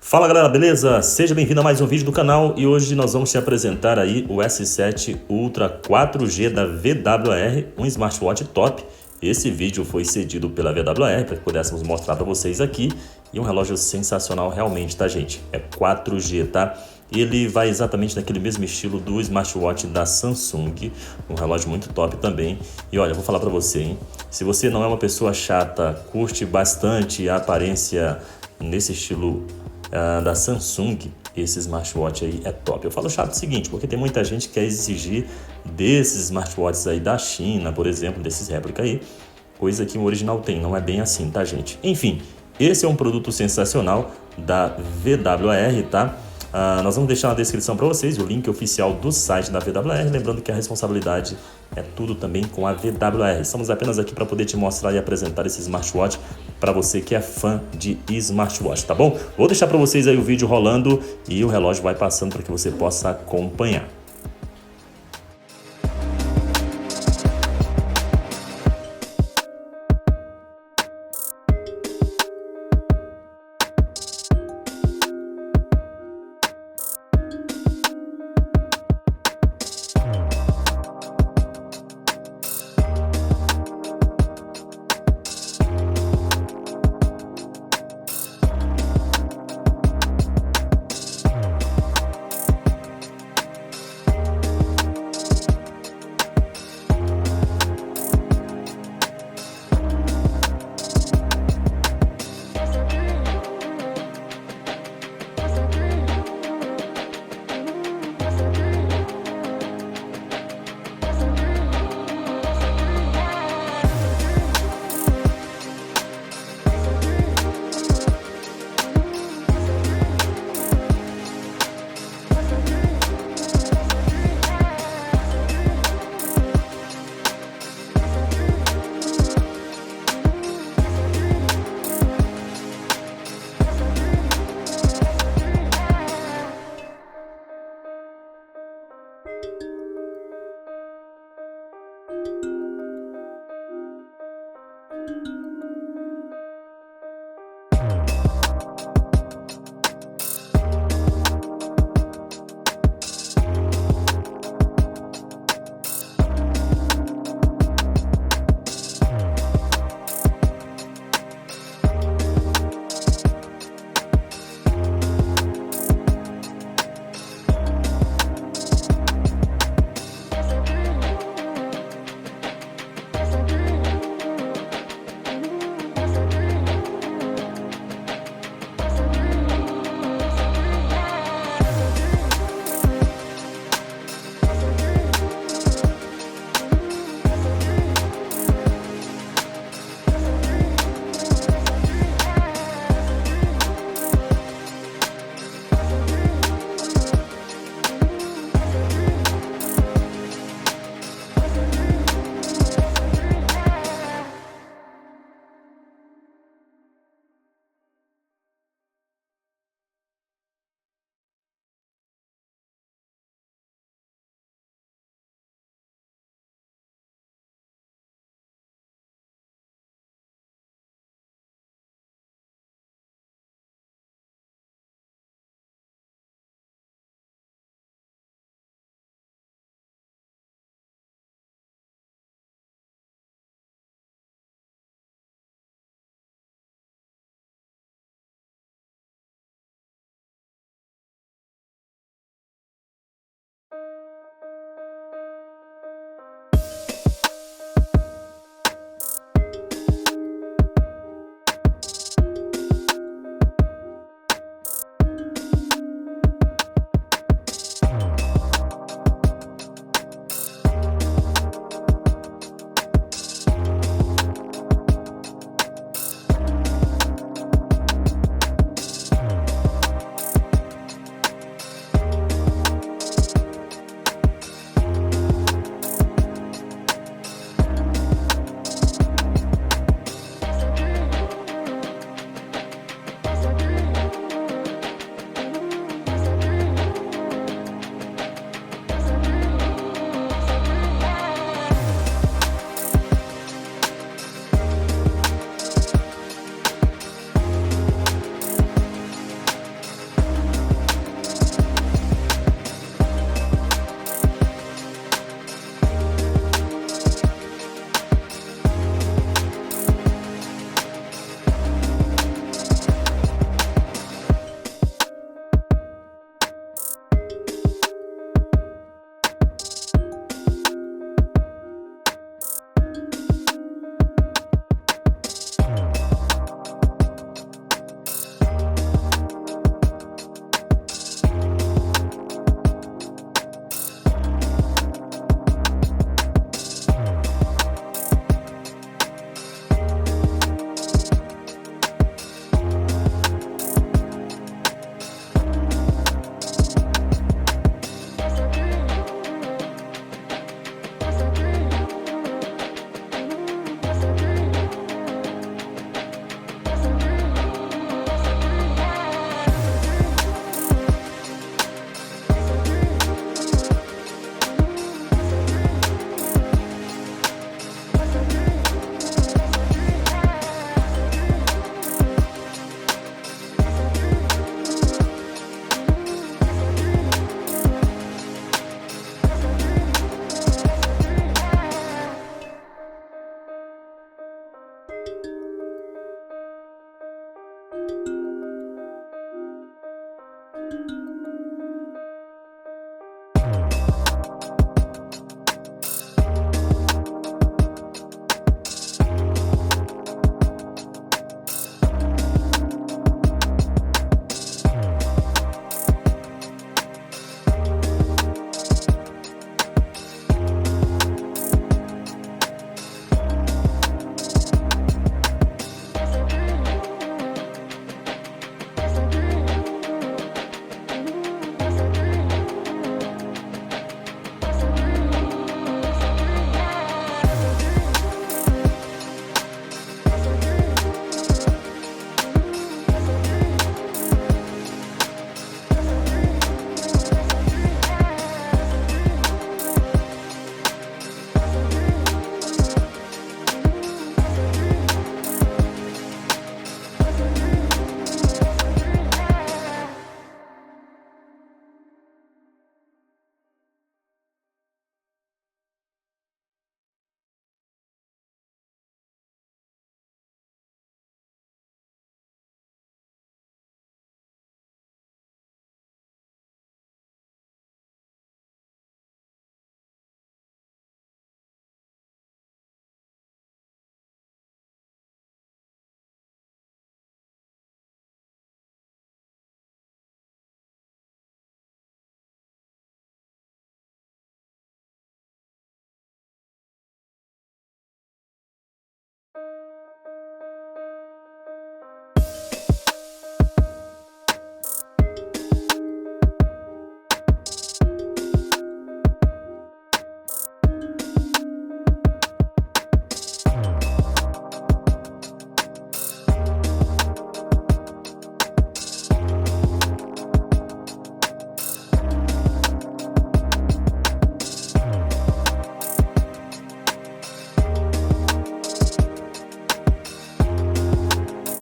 Fala galera, beleza? Seja bem-vindo a mais um vídeo do canal e hoje nós vamos te apresentar aí o S7 Ultra 4G da Vwar, um smartwatch top. Esse vídeo foi cedido pela Vwar para que pudéssemos mostrar para vocês aqui e um relógio sensacional realmente, tá gente? É 4G, tá? Ele vai exatamente naquele mesmo estilo do smartwatch da Samsung, um relógio muito top também. E olha, eu vou falar para você, hein? Se você não é uma pessoa chata, curte bastante a aparência nesse estilo da Samsung, esse smartwatch aí é top. Eu falo chato o seguinte, porque tem muita gente que quer exigir desses smartwatches aí da China, por exemplo, desses réplica aí, coisa que o original tem, não é bem assim, tá gente? Enfim, esse é um produto sensacional da Vwar, tá? Nós vamos deixar na descrição para vocês o link oficial do site da Vwar, lembrando que a responsabilidade é tudo também com a Vwar. Estamos apenas aqui para poder te mostrar e apresentar esse smartwatch para você que é fã de smartwatch, tá bom? Vou deixar para vocês aí o vídeo rolando e o relógio vai passando para que você possa acompanhar.